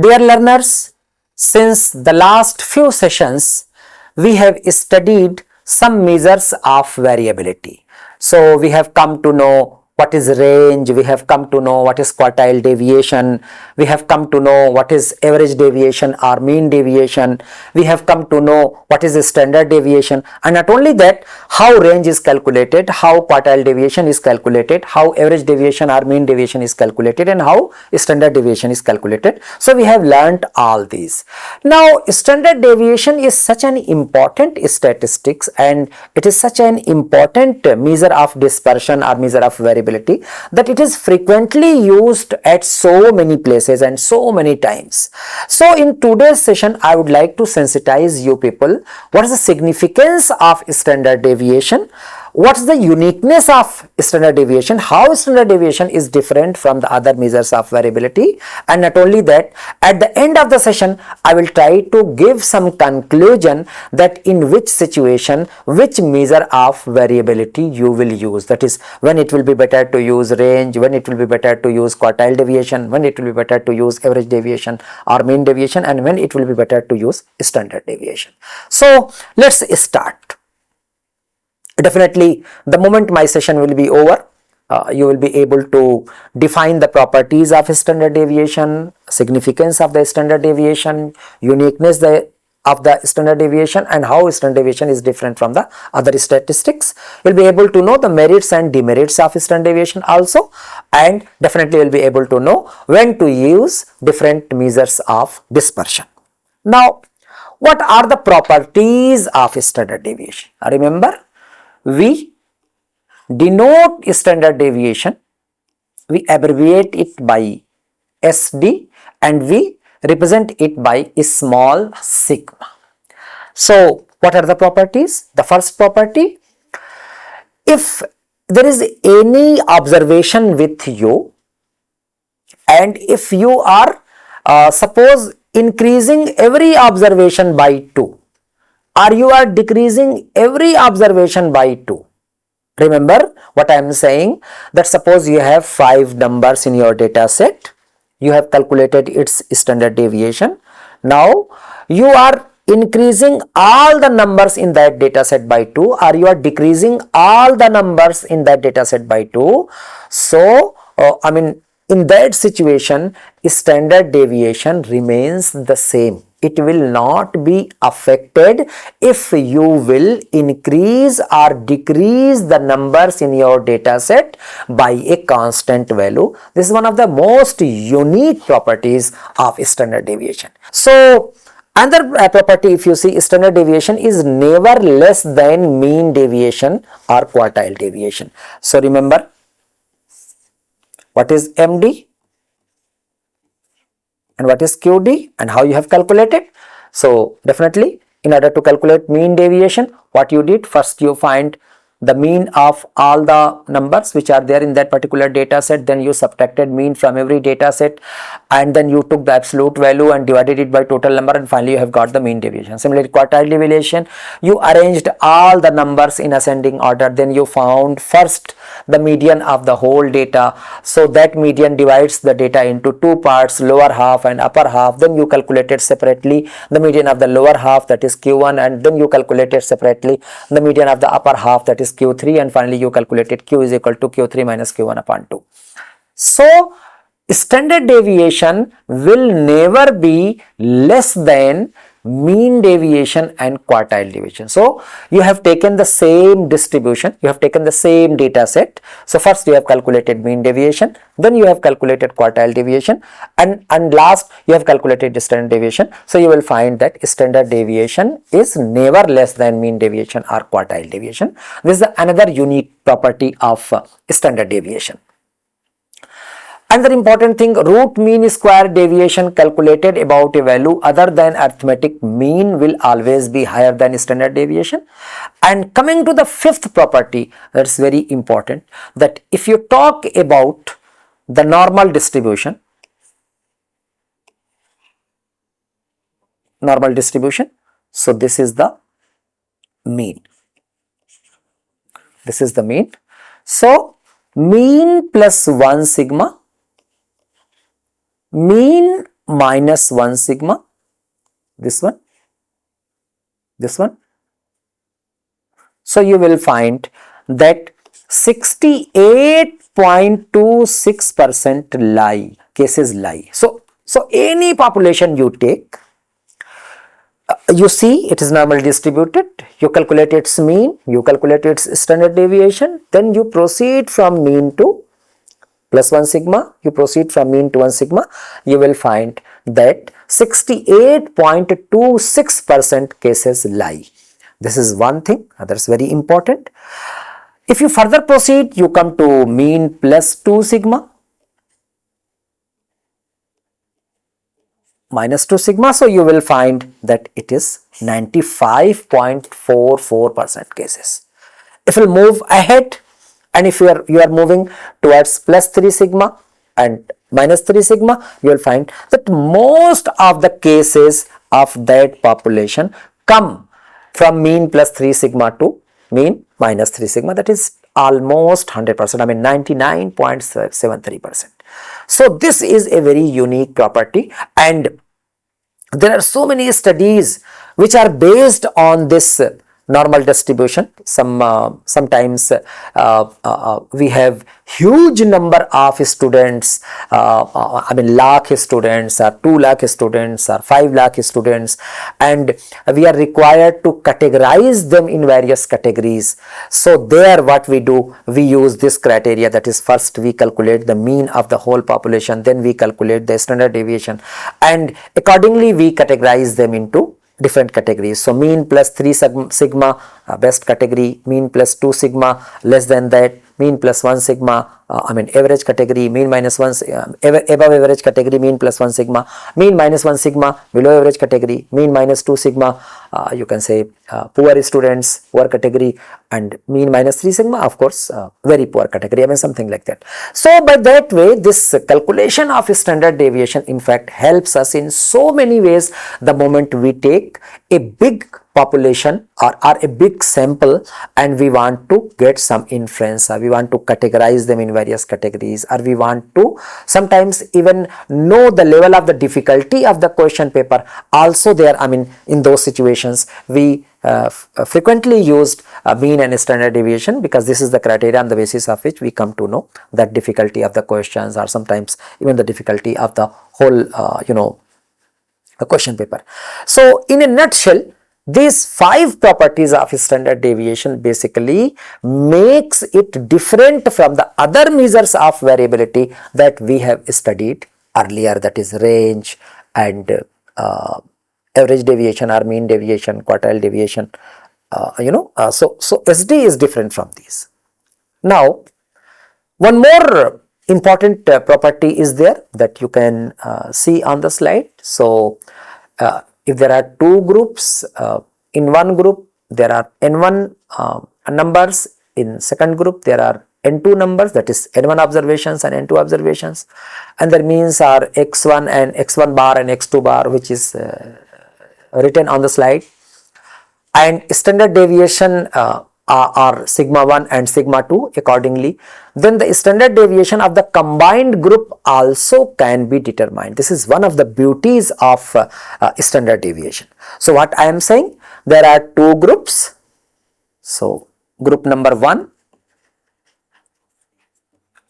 Dear learners, since the last few sessions, we have studied some measures of variability. So, we have come to know what is range, we have come to know what is quartile deviation, we have come to know what is average deviation or mean deviation, we have come to know what is the standard deviation, and not only that, how range is calculated, how quartile deviation is calculated, how average deviation or mean deviation is calculated, and how standard deviation is calculated. So, we have learnt all these. Now, standard deviation is such an important statistics and it is such an important measure of dispersion or measure of variability that it is frequently used at so many places and so many times. So, in today's session, I would like to sensitize you people what is the significance of standard deviation, what is the uniqueness of standard deviation, how standard deviation is different from the other measures of variability, and not only that, at the end of the session I will try to give some conclusion that in which situation which measure of variability you will use, that is when it will be better to use range, when it will be better to use quartile deviation, when it will be better to use average deviation or mean deviation, and when it will be better to use standard deviation. So, let's start. Definitely, the moment my session will be over, you will be able to define the properties of standard deviation, significance of the standard deviation, uniqueness of the standard deviation, and how standard deviation is different from the other statistics. You will be able to know the merits and demerits of standard deviation also, and definitely you will be able to know when to use different measures of dispersion. Now, what are the properties of standard deviation? Remember, we denote standard deviation, we abbreviate it by SD and we represent it by a small sigma. So, what are the properties? The first property, if there is any observation with you and if you are suppose increasing every observation by 2 or you are decreasing every observation by 2. Remember what I am saying, that suppose you have 5 numbers in your data set, you have calculated its standard deviation. Now, you are increasing all the numbers in that data set by 2 or you are decreasing all the numbers in that data set by 2. So, in that situation, standard deviation remains the same. It will not be affected if you will increase or decrease the numbers in your data set by a constant value. This is one of the most unique properties of standard deviation. So, another property, if you see, standard deviation is never less than mean deviation or quartile deviation. So, remember, what is MD? And what is QD and how you have calculated? So, definitely in order to calculate mean deviation, what you did, first you find the mean of all the numbers which are there in that particular data set, then you subtracted mean from every data set and then you took the absolute value and divided it by total number and finally you have got the mean deviation. Similarly, quartile deviation, you arranged all the numbers in ascending order, then you found first the median of the whole data. So, that median divides the data into 2 parts, lower half and upper half. Then you calculated separately the median of the lower half, that is Q1, and then you calculated separately the median of the upper half, that is Q3, and finally you calculated Q is equal to Q3 minus Q1 upon 2. So, standard deviation will never be less than mean deviation and quartile deviation. So, you have taken the same distribution, you have taken the same data set. So, first you have calculated mean deviation, then you have calculated quartile deviation, and last you have calculated the standard deviation. So, you will find that standard deviation is never less than mean deviation or quartile deviation. This is another unique property of standard deviation. Another important thing, root mean square deviation calculated about a value other than arithmetic mean will always be higher than standard deviation. And coming to the fifth property, that's very important, that if you talk about the normal distribution, so this is the mean. This is the mean. So, mean plus 1 sigma, mean minus 1 sigma, this one, this one. So you will find that 68.26% lie, cases lie. So any population you take, you see it is normally distributed, you calculate its mean, you calculate its standard deviation, then you proceed from mean to plus 1 sigma, you proceed from mean to 1 sigma, you will find that 68.26% cases lie. This is one thing, that's very important. If you further proceed, you come to mean plus 2 sigma, minus 2 sigma, so you will find that it is 95.44% cases. If you move ahead, and if you are moving towards plus 3 sigma and minus 3 sigma, you will find that most of the cases of that population come from mean plus 3 sigma to mean minus 3 sigma, that is almost 100%, I mean 99.73%. So this is a very unique property, and there are so many studies which are based on this normal distribution. Sometimes we have huge number of students, I mean lakh students or 2 lakh students or 5 lakh students, and we are required to categorize them in various categories. So there what we do, we use this criteria, that is first we calculate the mean of the whole population, then we calculate the standard deviation, and accordingly we categorize them into different categories. So mean plus 3 sigma best category, mean plus 2 sigma less than that, mean plus 1 sigma I mean average category, mean minus 1 above average category, mean plus 1 sigma, mean minus 1 sigma below average category, mean minus 2 sigma you can say poor students, poor category, and mean minus 3 sigma of course very poor category, I mean something like that. So by that way, this calculation of standard deviation in fact helps us in so many ways. The moment we take a big population or a big sample and we want to get some inference, or we want to categorize them in various categories, or we want to sometimes even know the level of the difficulty of the question paper, also there, I mean in those situations we frequently used mean and standard deviation, because this is the criteria on the basis of which we come to know that difficulty of the questions, or sometimes even the difficulty of the whole a question paper. So in a nutshell, these 5 properties of standard deviation basically makes it different from the other measures of variability that we have studied earlier, that is range and average deviation or mean deviation, quartile deviation, so SD is different from these. Now one more important property is there that you can see on the slide. So if there are 2 groups, in one group there are n1 numbers, in second group there are n2 numbers, that is n1 observations and n2 observations, and their means are x1 and x1 bar and x2 bar, which is written on the slide, and standard deviation are sigma 1 and sigma 2 accordingly. Then the standard deviation of the combined group also can be determined. This is one of the beauties of standard deviation. So what I am saying, there are 2 groups. So group number 1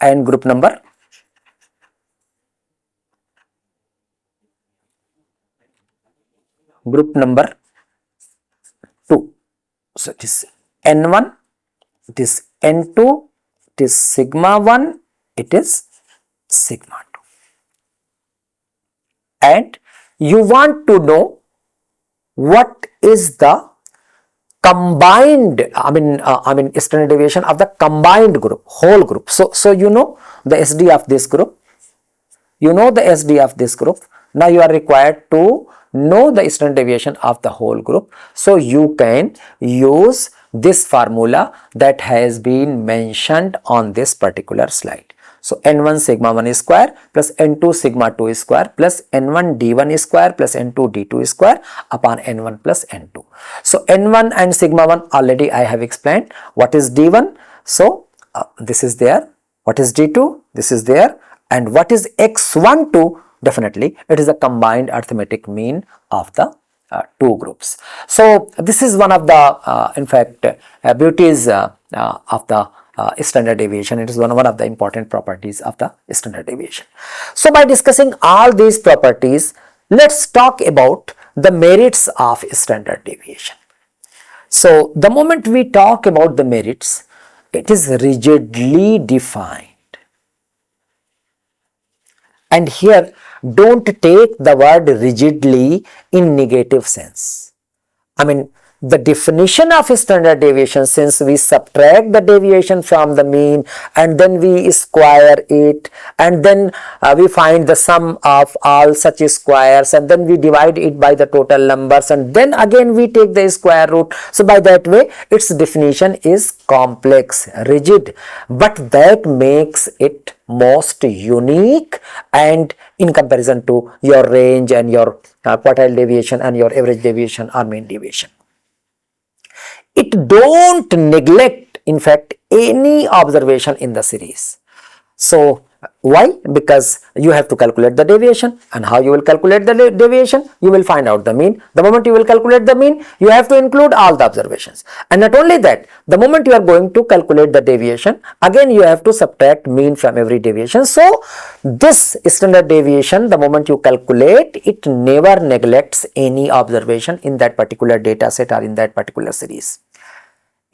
and group number 2. So it is n1, it is n2, it is sigma 1, it is sigma 2, and you want to know what is the combined, I mean standard deviation of the combined group, whole group. So you know the SD of this group, you know the SD of this group. Now you are required to know the standard deviation of the whole group. So you can use this formula that has been mentioned on this particular slide. So n1 sigma 1 square plus n2 sigma 2 square plus n1 d1 square plus n2 d2 square upon n1 plus n2. So n1 and sigma 1 already I have explained. What is d1? So this is there. What is d2? This is there. And what is x12? definitely it is a combined arithmetic mean of the two groups. So this is one of the in fact beauties of the standard deviation. It is one of the important properties of the standard deviation. So by discussing all these properties, let's talk about the merits of standard deviation. So the moment we talk about the merits, it is rigidly defined. And here, don't take the word rigidly in negative sense. I mean, the definition of standard deviation, since we subtract the deviation from the mean and then we square it, and then we find the sum of all such squares, and then we divide it by the total numbers, and then again we take the square root. So by that way, its definition is complex, rigid, but that makes it most unique and in comparison to your range and your quartile deviation and your average deviation or mean deviation. It don't neglect, in fact, any observation in the series. So why? Because you have to calculate the deviation, and how you will calculate the deviation? You will find out the mean. The moment you will calculate the mean, you have to include all the observations. And not only that, the moment you are going to calculate the deviation, again you have to subtract mean from every deviation. So this standard deviation, the moment you calculate, it never neglects any observation in that particular data set or in that particular series.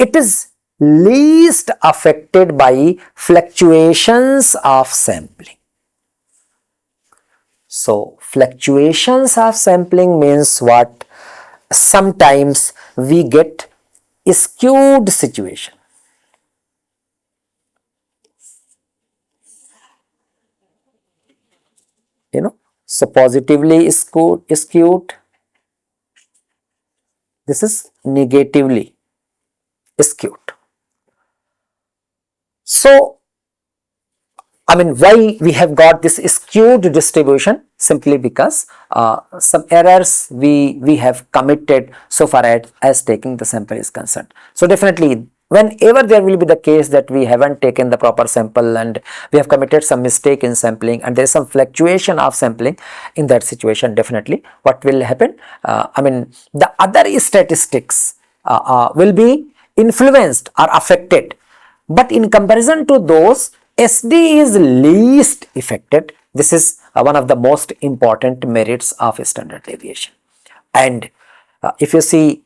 It is least affected by fluctuations of sampling. So fluctuations of sampling means what? Sometimes we get skewed situation. So positively skewed, this is negatively skewed. So, I mean, why we have got this skewed distribution? Simply because some errors we have committed so far as taking the sample is concerned. So definitely, whenever there will be the case that we haven't taken the proper sample and we have committed some mistake in sampling and there is some fluctuation of sampling, in that situation, definitely what will happen? I mean, the other statistics will be influenced or affected, but in comparison to those, SD is least affected. This is one of the most important merits of standard deviation. And if you see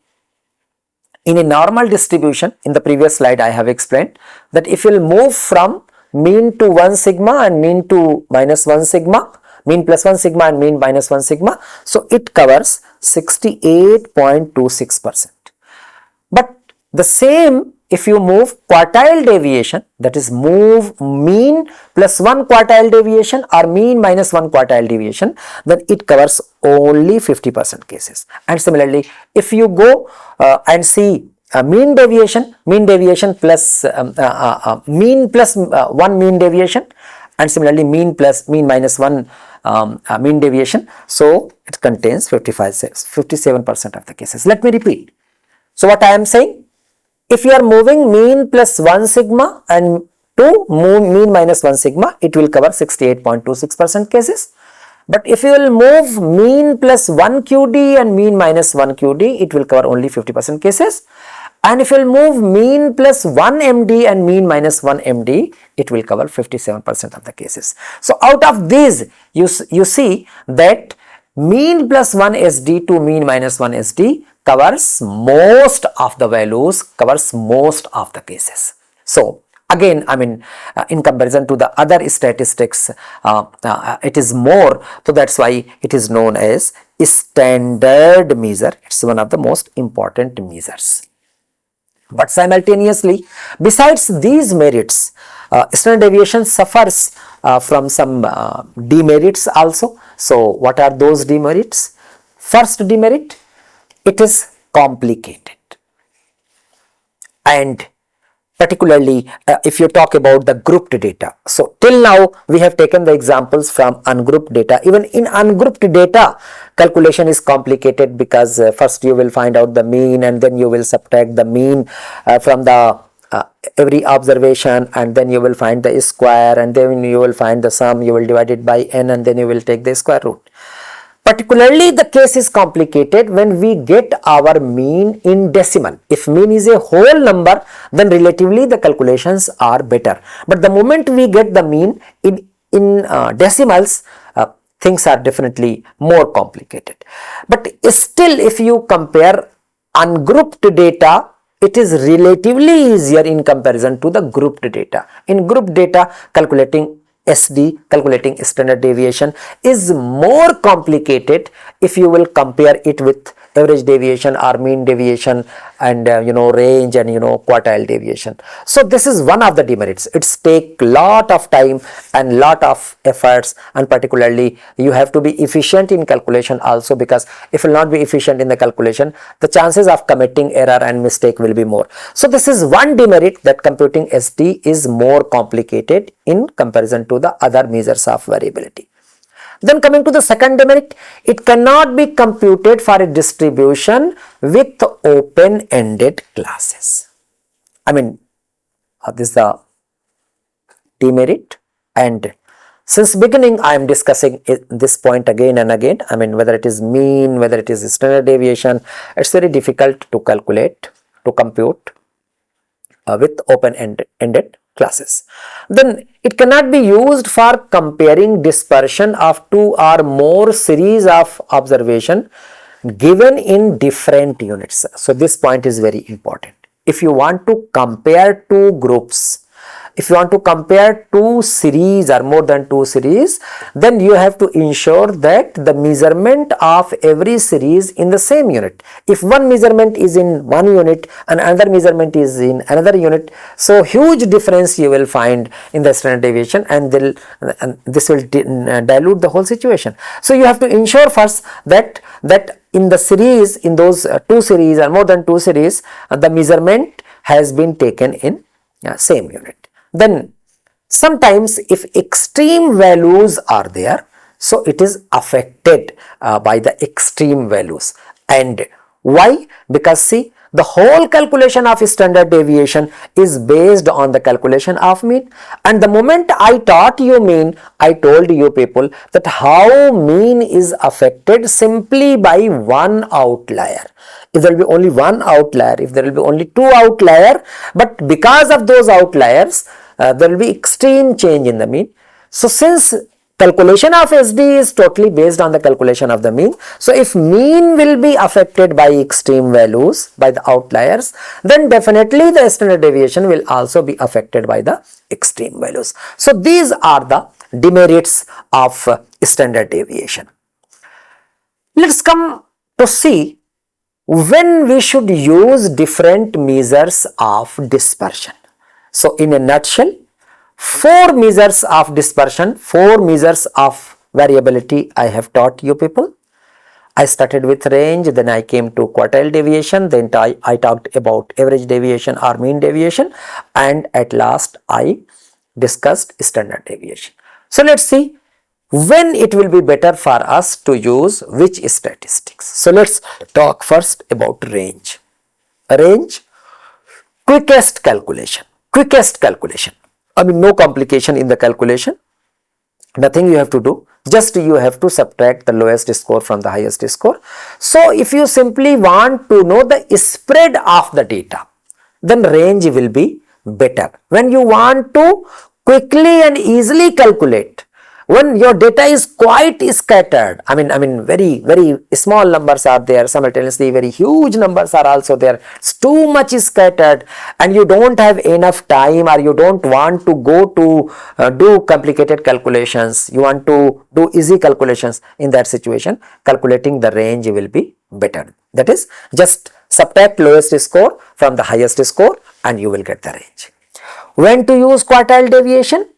in a normal distribution, in the previous slide I have explained that if you will move from mean to 1 sigma and mean to minus 1 sigma, mean plus 1 sigma and mean minus 1 sigma, so it covers 68.26%. But the same if you move quartile deviation, that is move mean plus 1 quartile deviation or mean minus 1 quartile deviation, then it covers only 50% cases. And similarly, if you go and see mean deviation plus mean plus 1 mean deviation, and similarly mean minus 1 mean deviation, so it contains 57% of the cases. Let me repeat. So what I am saying, if you are moving mean plus 1 sigma and to mean minus 1 sigma, it will cover 68.26% cases. But if you will move mean plus 1 QD and mean minus 1 QD, it will cover only 50% cases. And if you will move mean plus 1 MD and mean minus 1 MD, it will cover 57% of the cases. So out of these, you see that mean plus 1 SD to mean minus 1 SD covers most of the values, covers most of the cases. So again, I mean, in comparison to the other statistics, it is more. So that's why it is known as standard measure. It's one of the most important measures. But simultaneously, besides these merits, standard deviation suffers from some demerits also. So what are those demerits? First demerit, it is complicated, and particularly if you talk about the grouped data. So till now we have taken the examples from ungrouped data. Even in ungrouped data, calculation is complicated because first you will find out the mean and then you will subtract the mean from the every observation, and then you will find the square, and then you will find the sum, you will divide it by n, and then you will take the square root. Particularly the case is complicated when we get our mean in decimal. If mean is a whole number, then relatively the calculations are better. But the moment we get the mean in decimals, things are definitely more complicated. But still, if you compare ungrouped data, it is relatively easier in comparison to the grouped data. In grouped data, calculating SD, calculating standard deviation, is more complicated if you will compare it with average deviation or mean deviation and range and quartile deviation. So this is one of the demerits. It's take lot of time and lot of efforts, and particularly you have to be efficient in calculation also, because if you will not be efficient in the calculation, the chances of committing error and mistake will be more. So this is one demerit, that computing SD is more complicated in comparison to the other measures of variability. Then coming to the second demerit, it cannot be computed for a distribution with open-ended classes. I mean, this is the demerit, and since beginning I am discussing this point again and again. I mean, whether it is mean, whether it is standard deviation, it's very difficult to calculate, to compute with open-ended classes. Then it cannot be used for comparing dispersion of two or more series of observation given in different units. So this point is very important. If you want to compare two groups, if you want to compare two series or more than two series, then you have to ensure that the measurement of every series in the same unit. If one measurement is in one unit and another measurement is in another unit, so huge difference you will find in the standard deviation, and this will dilute the whole situation. So you have to ensure first that in the series, in those two series or more than two series, the measurement has been taken in same unit. Then sometimes if extreme values are there, so it is affected by the extreme values. And why? Because see, the whole calculation of standard deviation is based on the calculation of mean, and the moment I taught you mean, I told you people that how mean is affected simply by one outlier. If there will be only one outlier, if there will be only two outlier, but because of those outliers, there will be extreme change in the mean. So since calculation of SD is totally based on the calculation of the mean, so if mean will be affected by extreme values, by the outliers, then definitely the standard deviation will also be affected by the extreme values. So these are the demerits of standard deviation. Let's come to see when we should use different measures of dispersion. So in a nutshell, 4 measures of dispersion, 4 measures of variability I have taught you people. I started with range, then I came to quartile deviation, then I talked about average deviation or mean deviation, and at last I discussed standard deviation. So let's see when it will be better for us to use which statistics. So let's talk first about range. Range, quickest calculation. I mean, no complication in the calculation, nothing you have to do, just you have to subtract the lowest score from the highest score. So if you simply want to know the spread of the data, then range will be better. When you want to quickly and easily calculate, when your data is quite scattered, I mean very small numbers are there, simultaneously very huge numbers are also there, it's too much scattered and you don't have enough time, or you don't want to go to do complicated calculations, you want to do easy calculations. In that situation, calculating the range will be better. That is, just subtract lowest score from the highest score and you will get the range. When to use quartile deviation?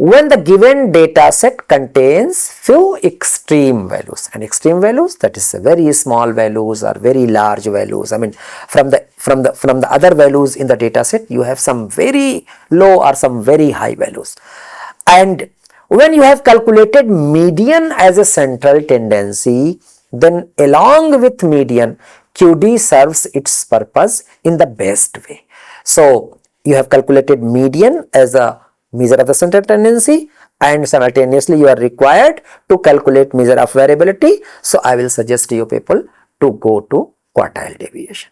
When the given data set contains few extreme values, and extreme values, that is very small values or very large values. I mean, from the other values in the data set, you have some very low or some very high values. And when you have calculated median as a central tendency, then along with median, QD serves its purpose in the best way. So you have calculated median as a measure of the central tendency, and simultaneously you are required to calculate measure of variability. So I will suggest you people to go to quartile deviation.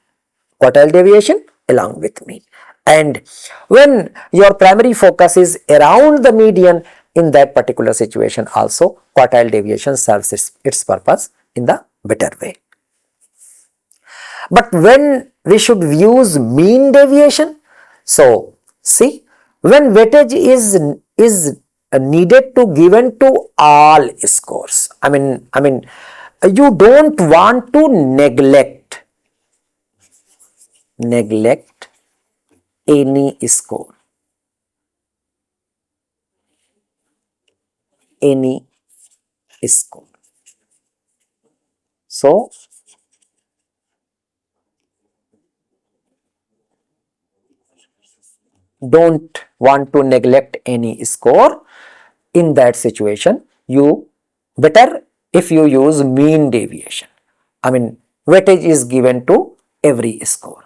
Quartile deviation along with mean. And when your primary focus is around the median, in that particular situation also quartile deviation serves its purpose in the better way. But when we should use mean deviation, so see, when weightage is needed to given to all scores, I mean you don't want to neglect any score, so don't want to neglect any score. In that situation, you better if you use mean deviation. I mean weightage is given to every score,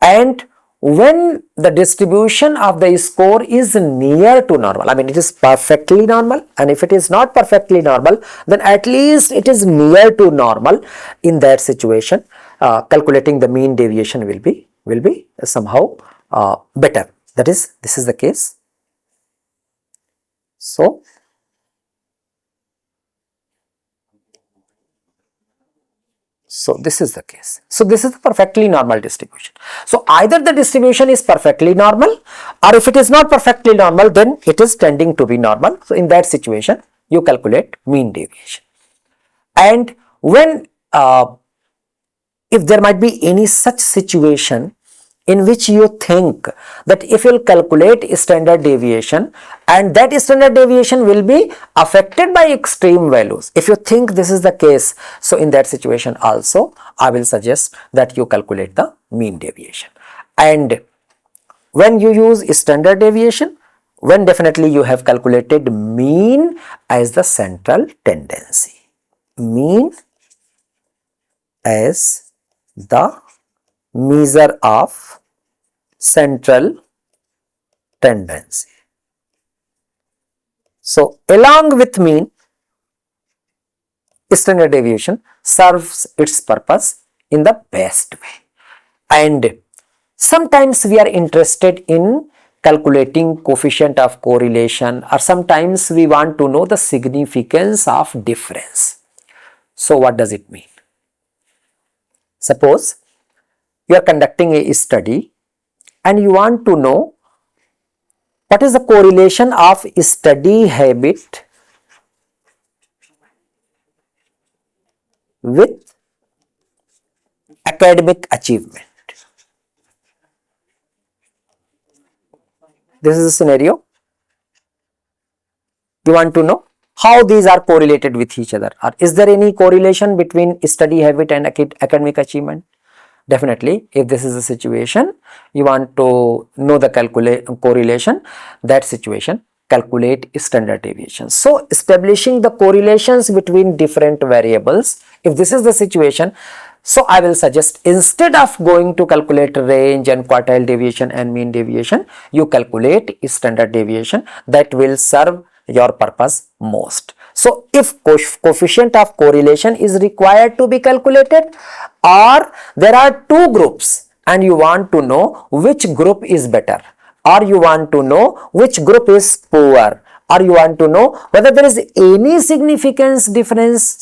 and when the distribution of the score is near to normal, I mean it is perfectly normal, and if it is not perfectly normal, then at least it is near to normal. In that situation, calculating the mean deviation will be somehow better. That is, this is the case. So this is the case. So this is the perfectly normal distribution. So either the distribution is perfectly normal, or if it is not perfectly normal, then it is tending to be normal. So in that situation, you calculate mean deviation. And when if there might be any such situation in which you think that if you calculate standard deviation and that standard deviation will be affected by extreme values, if you think this is the case, so in that situation also I will suggest that you calculate the mean deviation. And when you use standard deviation, when definitely you have calculated mean as the central tendency, mean as the measure of central tendency. So along with mean, standard deviation serves its purpose in the best way. And sometimes we are interested in calculating coefficient of correlation, or sometimes we want to know the significance of difference. So what does it mean? Suppose you are conducting a study and you want to know what is the correlation of study habit with academic achievement. This is a scenario. You want to know how these are correlated with each other, or is there any correlation between study habit and academic achievement? Definitely, if this is a situation, you want to know the correlation, that situation, calculate standard deviation. So establishing the correlations between different variables, if this is the situation, so I will suggest instead of going to calculate range and quartile deviation and mean deviation, you calculate standard deviation. That will serve your purpose most. So if coefficient of correlation is required to be calculated, or there are two groups and you want to know which group is better, or you want to know which group is poor, or you want to know whether there is any significant difference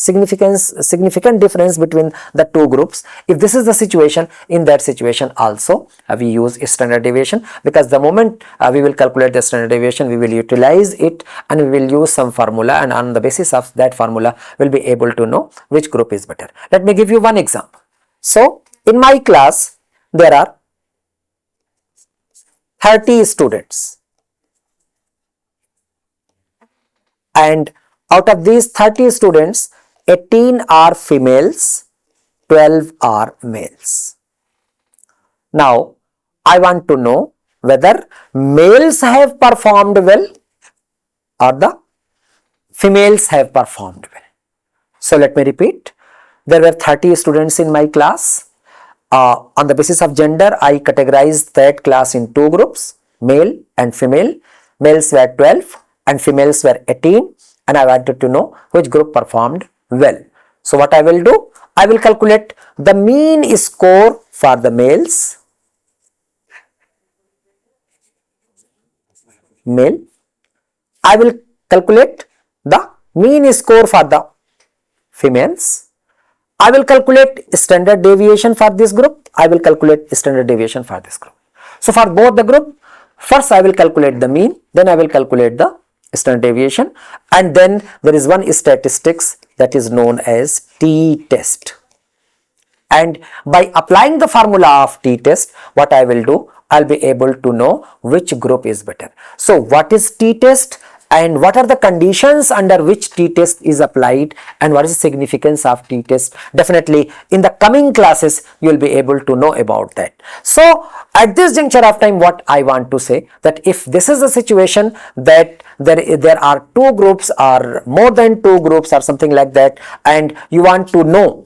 between the two groups. If this is the situation, in that situation also we use standard deviation, because the moment we will calculate the standard deviation, we will utilize it and we will use some formula, and on the basis of that formula we will be able to know which group is better. Let me give you one example. So in my class there are 30 students, and out of these 30 students, 18 are females, 12 are males. Now I want to know whether males have performed well or the females have performed well. So let me repeat, there were 30 students in my class. On the basis of gender, I categorized that class in two groups. male and female. Males were 12 and females were 18, and I wanted to know which group performed well. So what I will do, I will calculate the mean score for the males, male. I will calculate the mean score for the females. I will calculate standard deviation for this group. I will calculate standard deviation for this group. So for both the group, first I will calculate the mean, then I will calculate the standard deviation, and then there is one statistics that is known as t-test. And by applying the formula of t-test, what I will do, I'll be able to know which group is better. So what is t-test and what are the conditions under which t-test is applied and what is the significance of t-test? Definitely in the coming classes you will be able to know about that. So at this juncture of time, what I want to say, that if this is a situation that there are two groups or more than two groups or something like that, and you want to know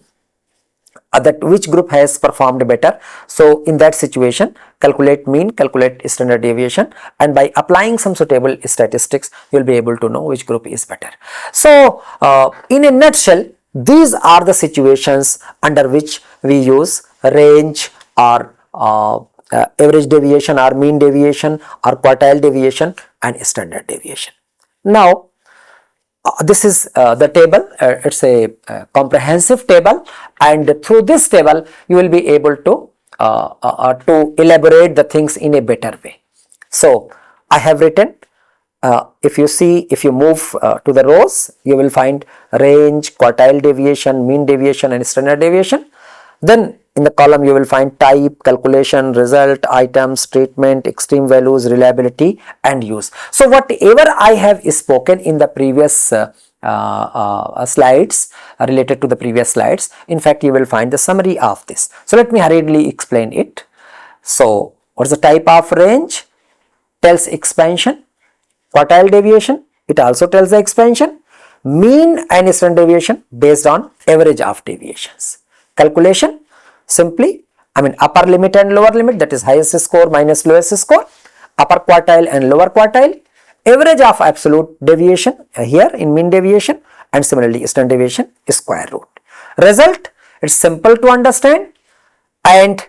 that which group has performed better, so in that situation calculate mean, calculate standard deviation, and by applying some suitable statistics you will be able to know which group is better. So in a nutshell, these are the situations under which we use range or average deviation or mean deviation or quartile deviation and standard deviation. Now this is the table. It's a comprehensive table, and through this table you will be able to elaborate the things in a better way. So I have written, if you move to the rows, you will find range, quartile deviation, mean deviation and standard deviation. Then in the column you will find type, calculation, result, items, treatment, extreme values, reliability and use. So whatever I have spoken in the previous slides, related to the previous slides, in fact you will find the summary of this. So let me hurriedly explain it. So what is the type of range? Tells expansion. Quartile deviation, it also tells the expansion. Mean and standard deviation based on average of deviations. Calculation, simply upper limit and lower limit, that is highest score minus lowest score, upper quartile and lower quartile, average of absolute deviation here in mean deviation, and similarly standard deviation is square root. Result, it's simple to understand, and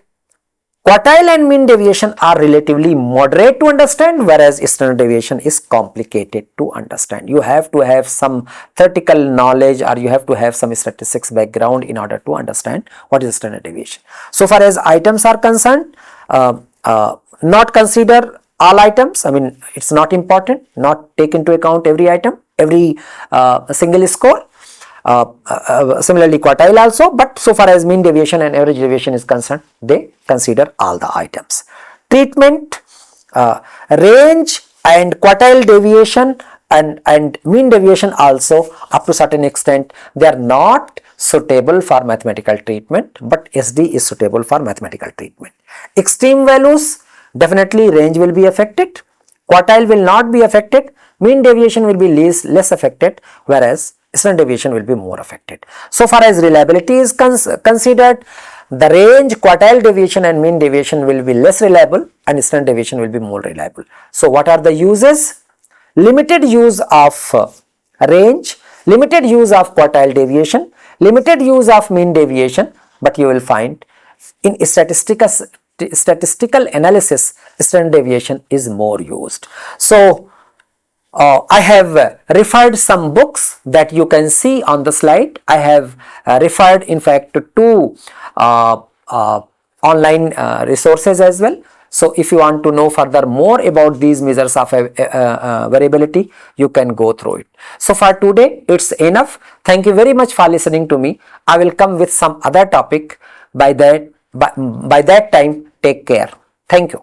quartile and mean deviation are relatively moderate to understand, whereas standard deviation is complicated to understand. You have to have some theoretical knowledge or you have to have some statistics background in order to understand what is standard deviation. So far as items are concerned, not consider all items. It's not important, not take into account every item, every single score. Similarly quartile also, but so far as mean deviation and average deviation is concerned, they consider all the items. Treatment, range and quartile deviation and mean deviation also, up to certain extent, they are not suitable for mathematical treatment, but SD is suitable for mathematical treatment. Extreme values, definitely range will be affected, quartile will not be affected, mean deviation will be less affected, whereas standard deviation will be more affected. So far as reliability is considered, the range, quartile deviation and mean deviation will be less reliable and standard deviation will be more reliable. So what are the uses? Limited use of range, limited use of quartile deviation, limited use of mean deviation, but you will find in statistical analysis standard deviation is more used. So I have referred some books that you can see on the slide. I have referred in fact to two online resources as well. So if you want to know further more about these measures of variability, you can go through it. So for today it's enough. Thank you very much for listening to me. I will come with some other topic. By that time, take care. Thank you.